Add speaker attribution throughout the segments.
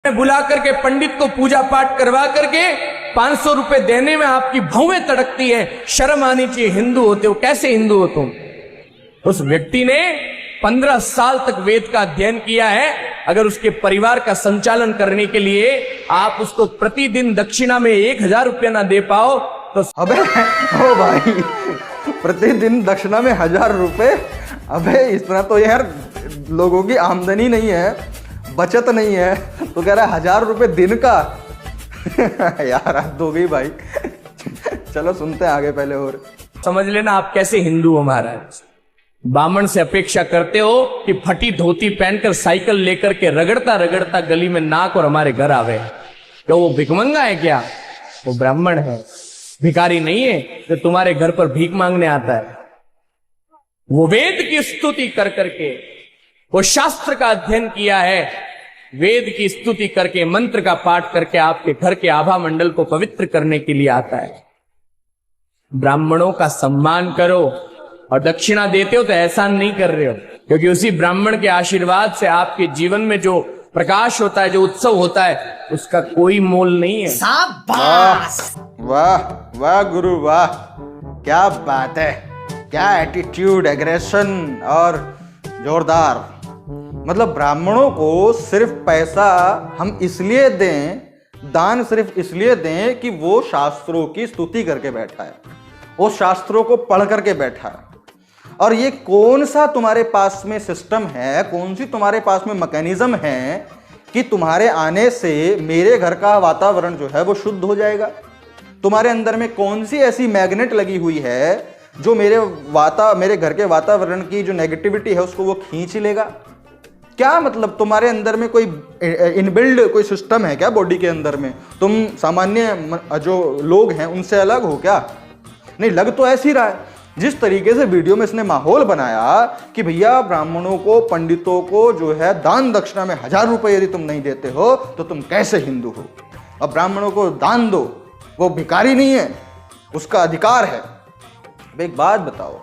Speaker 1: बुला करके पंडित को पूजा पाठ करवा करके 500 रुपए देने में आपकी भौवें तड़कती है। शर्म आनी चाहिए, हिंदू होते हो, कैसे हिंदू हो तुम? उस व्यक्ति ने 15 साल तक वेद का अध्ययन किया है। अगर उसके परिवार का संचालन करने के लिए आप उसको प्रतिदिन दक्षिणा में 1000 रुपया ना दे पाओ तो
Speaker 2: अबे ओ भाई, प्रतिदिन दक्षिणा में 1000 रुपए? अबे इतना तो यार लोगों की आमदनी नहीं है, बचत नहीं है, तो कह रहा है 1000 रुपए दिन का। यार हद हो गई भाई। चलो सुनते हैं आगे पहले। और
Speaker 1: समझ लेना आप कैसे हिंदू हो महाराज। बामण से अपेक्षा करते हो कि फटी धोती पहनकर साइकिल लेकर के रगड़ता रगड़ता गली में नाक और हमारे घर आवे। तो वो भिखमंगा है क्या? वो ब्राह्मण है, भिखारी नहीं है तो तुम्हारे घर पर भीख मांगने आता है। वो वेद की स्तुति कर करके, वो शास्त्र का अध्ययन किया है, वेद की स्तुति करके, मंत्र का पाठ करके आपके घर के आभा मंडल को पवित्र करने के लिए आता है। ब्राह्मणों का सम्मान करो और दक्षिणा देते हो तो एहसान नहीं कर रहे हो, क्योंकि उसी ब्राह्मण के आशीर्वाद से आपके जीवन में जो प्रकाश होता है, जो उत्सव होता है, उसका कोई मोल नहीं है।
Speaker 2: शाबाश! वाह वाह गुरु वाह, क्या बात है, क्या एटीट्यूड, एग्रेशन और जोरदार। मतलब ब्राह्मणों को सिर्फ पैसा हम इसलिए दें, दान सिर्फ इसलिए दें कि वो शास्त्रों की स्तुति करके बैठा है, वो शास्त्रों को पढ़ करके बैठा है। और ये कौन सा तुम्हारे पास में सिस्टम है, कौन सी तुम्हारे पास में मैकेनिज्म है कि तुम्हारे आने से मेरे घर का वातावरण जो है वो शुद्ध हो जाएगा? तुम्हारे अंदर में कौन सी ऐसी मैग्नेट लगी हुई है जो मेरे घर के वातावरण की जो नेगेटिविटी है उसको वो खींच लेगा? क्या मतलब तुम्हारे अंदर में कोई इनबिल्ड कोई सिस्टम है क्या बॉडी के अंदर में? तुम सामान्य जो लोग हैं उनसे अलग हो क्या? नहीं, लग तो ऐसी रहा है। जिस तरीके से वीडियो में इसने माहौल बनाया कि भैया ब्राह्मणों को, पंडितों को जो है दान दक्षिणा में 1000 रुपए यदि तुम नहीं देते हो तो तुम कैसे हिंदू हो? अब ब्राह्मणों को दान दो, वो भिखारी नहीं है, उसका अधिकार है। एक बात बताओ,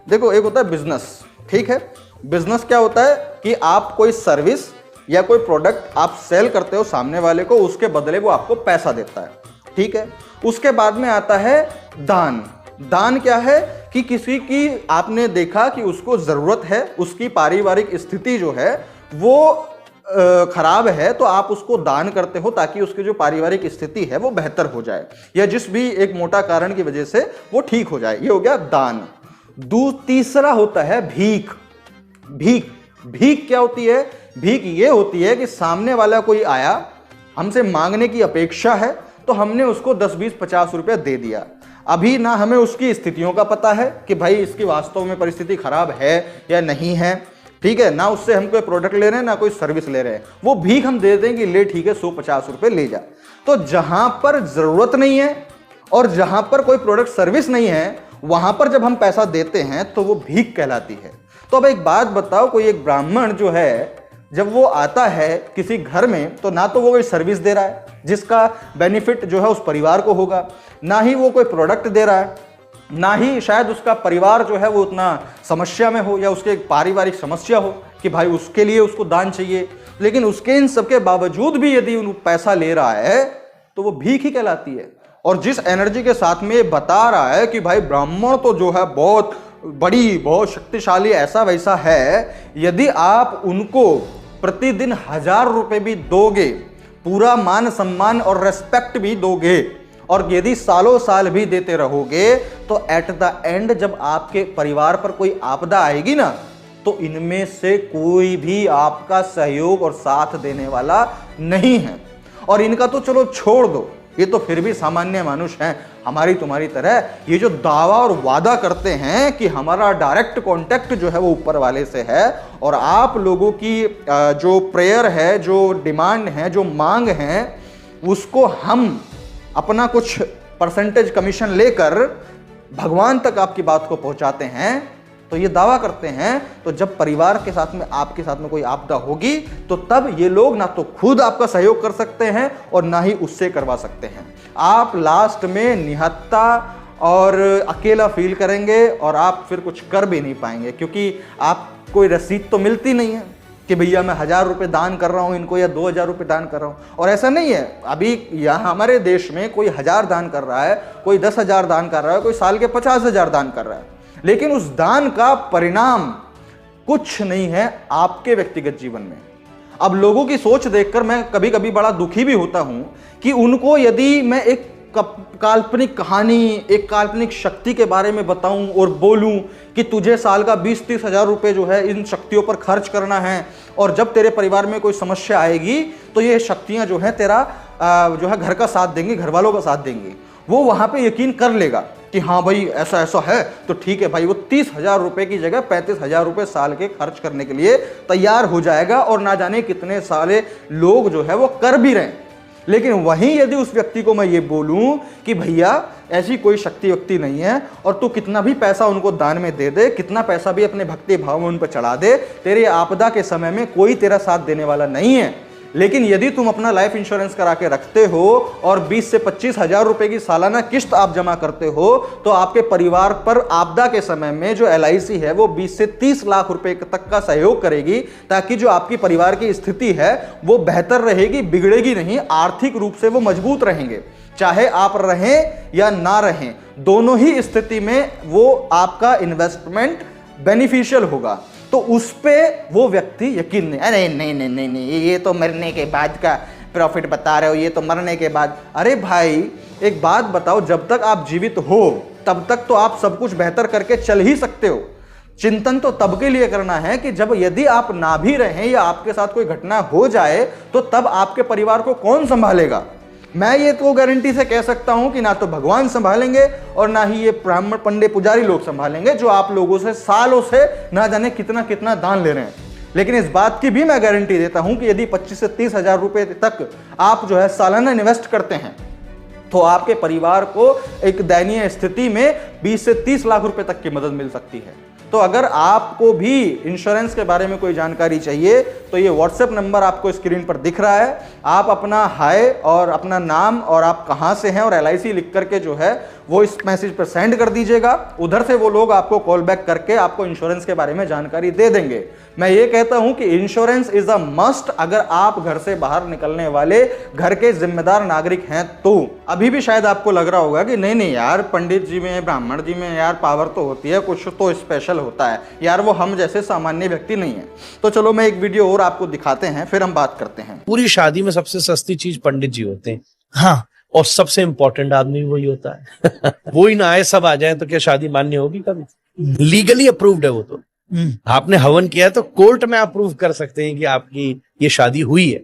Speaker 2: देखो एक होता है बिजनेस, ठीक है? बिजनेस क्या होता है कि आप कोई सर्विस या कोई प्रोडक्ट आप सेल करते हो सामने वाले को, उसके बदले वो आपको पैसा देता है, ठीक है? उसके बाद में आता है दान। दान क्या है कि किसी की आपने देखा कि उसको जरूरत है, उसकी पारिवारिक स्थिति जो है वो खराब है, तो आप उसको दान करते हो ताकि उसकी जो पारिवारिक स्थिति है वो बेहतर हो जाए, या जिस भी एक मोटा कारण की वजह से वो ठीक हो जाए। ये हो गया दान। तीसरा होता है भीख। भीख भीख क्या होती है? भीख ये होती है कि सामने वाला कोई आया, हमसे मांगने की अपेक्षा है, तो हमने उसको 10, 20, 50 रुपया दे दिया। अभी ना हमें उसकी स्थितियों का पता है कि भाई इसकी वास्तव में परिस्थिति खराब है या नहीं है, ठीक है? ना उससे हम कोई प्रोडक्ट ले रहे हैं ना कोई सर्विस ले रहे हैं, वो भीख हम दे देंगे, ले ठीक है 150 रुपये ले जा। तो जहां पर जरूरत नहीं है और जहां पर कोई प्रोडक्ट सर्विस नहीं है, वहां पर जब हम पैसा देते हैं तो वो भीख कहलाती है। तो अब एक बात बताओ, कोई एक ब्राह्मण जो है जब वो आता है किसी घर में, तो ना तो वो कोई सर्विस दे रहा है जिसका बेनिफिट जो है उस परिवार को होगा, ना ही वो कोई प्रोडक्ट दे रहा है, ना ही शायद उसका परिवार जो है वो उतना समस्या में हो या उसके पारिवारिक समस्या हो कि भाई उसके लिए उसको दान चाहिए। लेकिन उसके इन सबके बावजूद भी यदि उन पैसा ले रहा है तो वो भीख ही कहलाती है। और जिस एनर्जी के साथ में ये बता रहा है कि भाई ब्राह्मण तो जो है बहुत बड़ी, बहुत शक्तिशाली, ऐसा वैसा है, यदि आप उनको प्रतिदिन 1000 रुपए भी दोगे, पूरा मान सम्मान और रेस्पेक्ट भी दोगे, और यदि सालों साल भी देते रहोगे, तो एट द एंड जब आपके परिवार पर कोई आपदा आएगी ना, तो इनमें से कोई भी आपका सहयोग और साथ देने वाला नहीं है। और इनका तो चलो छोड़ दो, ये तो फिर भी सामान्य मनुष्य हैं, हमारी तुम्हारी तरह। ये जो दावा और वादा करते हैं कि हमारा डायरेक्ट कांटेक्ट जो है वो ऊपर वाले से है, और आप लोगों की जो प्रेयर है, जो डिमांड है, जो मांग है, उसको हम अपना कुछ परसेंटेज कमीशन लेकर भगवान तक आपकी बात को पहुंचाते हैं, तो ये दावा करते हैं। तो जब परिवार के साथ में, आपके साथ में कोई आपदा होगी, तो तब ये लोग ना तो खुद आपका सहयोग कर सकते हैं और ना ही उससे करवा सकते हैं। आप लास्ट में निहत्ता और अकेला फील करेंगे और आप फिर कुछ कर भी नहीं पाएंगे, क्योंकि आप कोई रसीद तो मिलती नहीं है। कि भैया मैं 1000 रुपये दान कर रहा हूँ इनको या 2000 रुपये दान कर रहा हूँ। और ऐसा नहीं है, अभी यहाँ हमारे देश में कोई 1000 दान कर रहा है, कोई 10,000 दान कर रहा है, कोई साल के 50,000 दान कर रहा है, लेकिन उस दान का परिणाम कुछ नहीं है आपके व्यक्तिगत जीवन में। अब लोगों की सोच देखकर मैं कभी कभी बड़ा दुखी भी होता हूं कि उनको यदि मैं एक काल्पनिक कहानी, एक काल्पनिक शक्ति के बारे में बताऊं और बोलूं कि तुझे साल का 20-30 हज़ार रुपये जो है इन शक्तियों पर खर्च करना है, और जब तेरे परिवार में कोई समस्या आएगी तो ये शक्तियां जो है तेरा जो है घर का साथ देंगी, घर वालों का साथ देंगी, वो वहां पे यकीन कर लेगा कि हाँ भाई ऐसा ऐसा है तो ठीक है भाई, वो 30,000 रुपये की जगह 35,000 रुपये साल के खर्च करने के लिए तैयार हो जाएगा, और ना जाने कितने सारे लोग जो है वो कर भी रहे हैं। लेकिन वहीं यदि उस व्यक्ति को मैं ये बोलूं कि भैया ऐसी कोई शक्ति वक्ति नहीं है, और तू कितना भी पैसा उनको दान में दे दे, कितना पैसा भी अपने भक्ति भाव में उन पर चढ़ा दे, तेरे आपदा के समय में कोई तेरा साथ देने वाला नहीं है। लेकिन यदि तुम अपना लाइफ इंश्योरेंस करा के रखते हो और 20 से 25 हज़ार रुपए की सालाना किस्त आप जमा करते हो, तो आपके परिवार पर आपदा के समय में जो LIC है वो 20 से 30 लाख रुपए तक का सहयोग करेगी, ताकि जो आपकी परिवार की स्थिति है वो बेहतर रहेगी, बिगड़ेगी नहीं, आर्थिक रूप से वो मजबूत रहेंगे। चाहे आप रहें या ना रहें, दोनों ही स्थिति में वो आपका इन्वेस्टमेंट बेनिफिशियल होगा। तो उस पे वो व्यक्ति यकीन नहीं, अरे नहीं नहीं नहीं नहीं, ये तो मरने के बाद का प्रॉफिट बता रहे हो, ये तो मरने के बाद। अरे भाई एक बात बताओ, जब तक आप जीवित हो तब तक तो आप सब कुछ बेहतर करके चल ही सकते हो। चिंतन तो तब के लिए करना है कि जब यदि आप ना भी रहें या आपके साथ कोई घटना हो जाए तो तब आपके परिवार को कौन संभालेगा। मैं ये तो गारंटी से कह सकता हूं कि ना तो भगवान संभालेंगे और ना ही ये ब्राह्मण पंडित पुजारी लोग संभालेंगे, जो आप लोगों से सालों से ना जाने कितना कितना दान ले रहे हैं। लेकिन इस बात की भी मैं गारंटी देता हूं कि यदि 25 से 30 हज़ार रुपए तक आप जो है सालाना इन्वेस्ट करते हैं तो आपके परिवार को एक दयनीय स्थिति में 20 से 30 लाख रुपए तक की मदद मिल सकती है। तो अगर आपको भी इंश्योरेंस के बारे में कोई जानकारी चाहिए तो ये व्हाट्सएप नंबर आपको स्क्रीन पर दिख रहा है। आप अपना हाय और अपना नाम और आप कहां से हैं और LIC लिख करके जो है वो इस मैसेज पर सेंड कर दीजिएगा। उधर से वो लोग आपको कॉल बैक करके आपको इंश्योरेंस के बारे में जानकारी दे देंगे। मैं ये कहता हूं कि इंश्योरेंस इज अ मस्ट अगर आप घर से बाहर निकलने वाले घर के जिम्मेदार नागरिक हैं तो। अभी भी शायद आपको लग रहा होगा कि नहीं नहीं यार, पंडित जी में, ब्राह्मण जी में यार पावर तो होती है, कुछ तो स्पेशल होता है यार, वो हम जैसे सामान्य व्यक्ति नहीं है। तो चलो मैं एक वीडियो और आपको दिखाते हैं, फिर हम बात करते हैं।
Speaker 3: पूरी शादी में सबसे सस्ती चीज पंडित जी होते हैं। हाँ, और सबसे इंपॉर्टेंट आदमी वही होता है। वो ही ना आए, सब आ जाए तो क्या शादी मान्य होगी कभी? लीगली अप्रूव्ड है वो तो। आपने हवन किया है तो कोर्ट में अप्रूव कर सकते हैं कि आपकी ये शादी हुई है।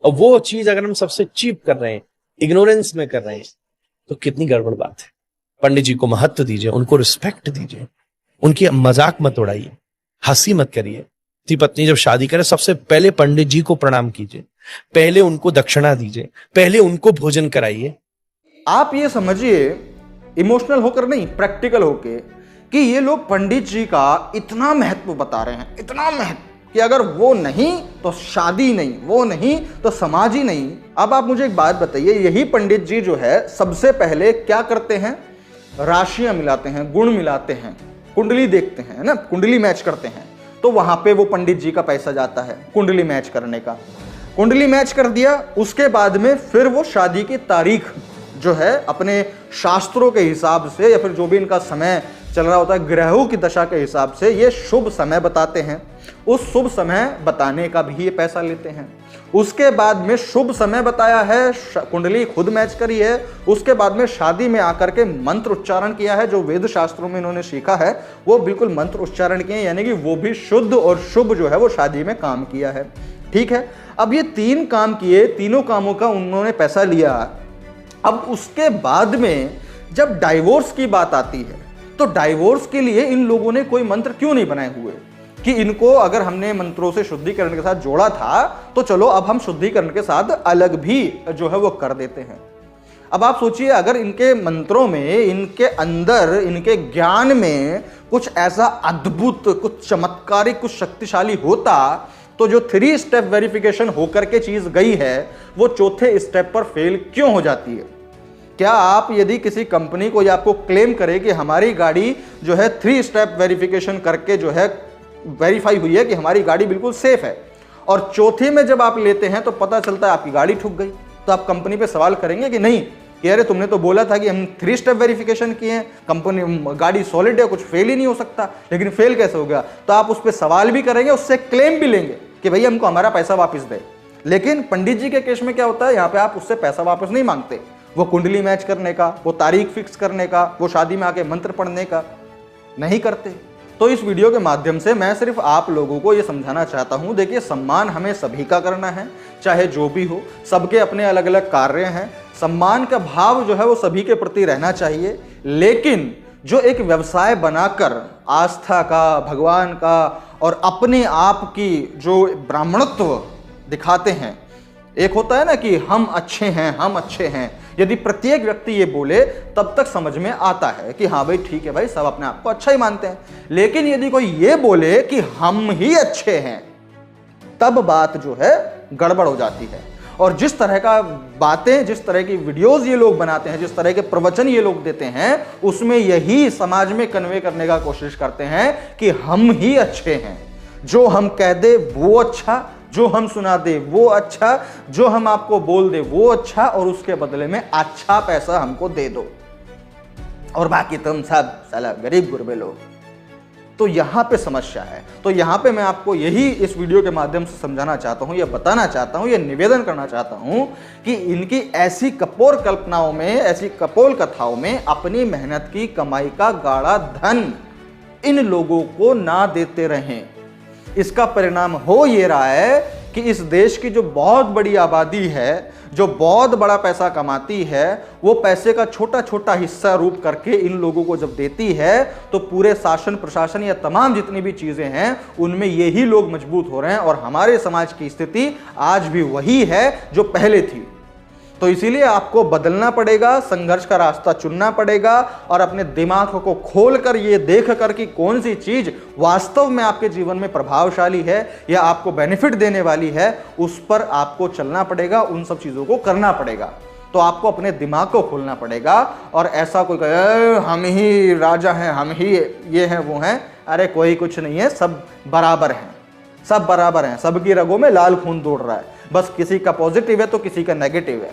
Speaker 3: और वो चीज अगर हम सबसे चीप कर रहे हैं, इग्नोरेंस में कर रहे हैं, तो कितनी गड़बड़ बात है। पंडित जी को महत्व दीजिए, उनको रिस्पेक्ट दीजिए, उनकी मजाक मत उड़ाइए, हंसी मत करिए। पति पत्नी जब शादी करे सबसे पहले पंडित जी को प्रणाम कीजिए, पहले उनको दक्षिणा दीजिए, पहले उनको भोजन कराइए।
Speaker 2: आप ये समझिए, इमोशनल होकर नहीं, प्रैक्टिकल होके, कि ये लोग पंडित जी का इतना महत्व बता रहे हैं, इतना महत्व कि अगर वो नहीं तो शादी नहीं, वो नहीं तो समाज ही नहीं। अब आप मुझे एक बात बताइए, यही पंडित जी जो है सबसे पहले क्या करते हैं? राशियां मिलाते हैं, गुण मिलाते हैं, कुंडली देखते हैं ना, कुंडली मैच करते हैं। तो वहां पे वो पंडित जी का पैसा जाता है कुंडली मैच करने का। कुंडली मैच कर दिया, उसके बाद में फिर वो शादी की तारीख जो है अपने शास्त्रों के हिसाब से या फिर जो भी इनका समय चल रहा होता है ग्रहों की दशा के हिसाब से ये शुभ समय बताते हैं। उस शुभ समय बताने का भी ये पैसा लेते हैं। उसके बाद में शुभ समय बताया है, कुंडली खुद मैच करी है, उसके बाद में शादी में आकर के मंत्र उच्चारण किया है, जो वेद शास्त्रों में इन्होंने सीखा है वो बिल्कुल मंत्र उच्चारण किए, यानी कि वो भी शुद्ध और शुभ जो है वो शादी में काम किया है। ठीक है, अब ये 3 काम किए, तीनों कामों का उन्होंने पैसा लिया। अब उसके बाद में जब डाइवोर्स की बात आती है तो डाइवोर्स के लिए इन लोगों ने कोई मंत्र क्यों नहीं बनाए हुए कि इनको अगर हमने मंत्रों से शुद्धिकरण के साथ जोड़ा था तो चलो अब हम शुद्धिकरण के साथ अलग भी जो है वो कर देते हैं। अब आप सोचिए, अगर इनके मंत्रों में, इनके अंदर, इनके ज्ञान में कुछ ऐसा अद्भुत, कुछ चमत्कारिक, कुछ शक्तिशाली होता तो जो 3 स्टेप वेरिफिकेशन होकर के चीज गई है वो 4थे स्टेप पर फेल क्यों हो जाती है? क्या आप यदि किसी कंपनी को या आपको क्लेम करे कि हमारी गाड़ी जो है 3 स्टेप वेरिफिकेशन करके जो है वेरीफाई हुई है कि हमारी गाड़ी बिल्कुल सेफ है, और चौथी में जब आप लेते हैं तो पता चलता है आपकी गाड़ी ठुक गई, तो आप कंपनी पे सवाल करेंगे कि नहीं कि अरे तुमने तो बोला था कि हम 3 स्टेप वेरिफिकेशन किए हैं, कंपनी गाड़ी सॉलिड है, कुछ फेल ही नहीं हो सकता, लेकिन फेल कैसे हो गया? तो आप उस पर सवाल भी करेंगे, उससे क्लेम भी लेंगे कि भैया हमको हमारा पैसा वापस दे। लेकिन पंडित जी के केस में क्या होता है, यहाँ पे आप उससे पैसा वापस नहीं मांगते, वो कुंडली मैच करने का, वो तारीख फिक्स करने का, वो शादी में आके मंत्र पढ़ने का नहीं करते। तो इस वीडियो के माध्यम से मैं सिर्फ आप लोगों को ये समझाना चाहता हूँ, देखिए सम्मान हमें सभी का करना है, चाहे जो भी हो, सबके अपने अलग अलग कार्य हैं, सम्मान का भाव जो है वो सभी के प्रति रहना चाहिए। लेकिन जो एक व्यवसाय बनाकर आस्था का, भगवान का और अपने आप की जो ब्राह्मणत्व दिखाते हैं, एक होता है ना कि हम अच्छे हैं, हम अच्छे हैं, यदि प्रत्येक व्यक्ति ये बोले तब तक समझ में आता है कि हाँ भाई ठीक है भाई, सब अपने आप को अच्छा ही मानते हैं। लेकिन यदि कोई ये बोले कि हम ही अच्छे हैं, तब बात जो है गड़बड़ हो जाती है। और जिस तरह का बातें, जिस तरह की वीडियोस ये लोग बनाते हैं, जिस तरह के प्रवचन ये लोग देते हैं, उसमें यही समाज में कन्वे करने का कोशिश करते हैं कि हम ही अच्छे हैं, जो हम कह दे वो अच्छा, जो हम सुना दे वो अच्छा, जो हम आपको बोल दे वो अच्छा, और उसके बदले में अच्छा पैसा हमको दे दो, और बाकी तुम सब साला गरीब गुरबे लोग। तो यहां पे समस्या है। तो यहां पे मैं आपको यही इस वीडियो के माध्यम से समझाना चाहता हूं, या बताना चाहता हूं, या निवेदन करना चाहता हूं कि इनकी ऐसी कपोल कल्पनाओं में, ऐसी कपोल कथाओं में अपनी मेहनत की कमाई का गाढ़ा धन इन लोगों को ना देते रहें। इसका परिणाम हो ये रहा है कि इस देश की जो बहुत बड़ी आबादी है, जो बहुत बड़ा पैसा कमाती है, वो पैसे का छोटा छोटा हिस्सा रूप करके इन लोगों को जब देती है, तो पूरे शासन प्रशासन या तमाम जितनी भी चीजें हैं उनमें यही लोग मजबूत हो रहे हैं। और हमारे समाज की स्थिति आज भी वही है जो पहले थी। तो इसीलिए आपको बदलना पड़ेगा, संघर्ष का रास्ता चुनना पड़ेगा, और अपने दिमाग को खोलकर ये देख कर कि कौन सी चीज वास्तव में आपके जीवन में प्रभावशाली है या आपको बेनिफिट देने वाली है, उस पर आपको चलना पड़ेगा, उन सब चीजों को करना पड़ेगा। तो आपको अपने दिमाग को खोलना पड़ेगा। और ऐसा कोई कहे हम ही राजा हैं, हम ही ये हैं वो हैं, अरे कोई कुछ नहीं है, सब बराबर हैं, सब बराबर हैं, सबकी रगों में लाल खून दौड़ रहा है, बस किसी का पॉजिटिव है तो किसी का नेगेटिव है,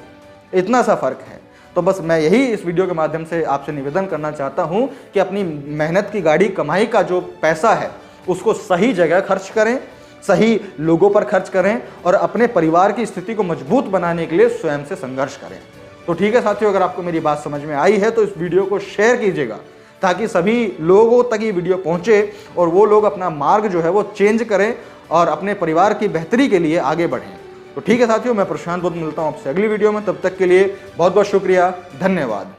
Speaker 2: इतना सा फर्क है। तो बस मैं यही इस वीडियो के माध्यम से आपसे निवेदन करना चाहता हूं कि अपनी मेहनत की गाड़ी कमाई का जो पैसा है उसको सही जगह खर्च करें, सही लोगों पर खर्च करें, और अपने परिवार की स्थिति को मजबूत बनाने के लिए स्वयं से संघर्ष करें। तो ठीक है साथियों, अगर आपको मेरी बात समझ में आई है तो इस वीडियो को शेयर कीजिएगा, ताकि सभी लोगों तक ये वीडियो पहुंचे और वो लोग अपना मार्ग जो है वो चेंज करें और अपने परिवार की बेहतरी के लिए आगे बढ़ें। तो ठीक है साथियों, मैं प्रशांत बुद्ध मिलता हूं आपसे अगली वीडियो में। तब तक के लिए बहुत बहुत शुक्रिया, धन्यवाद।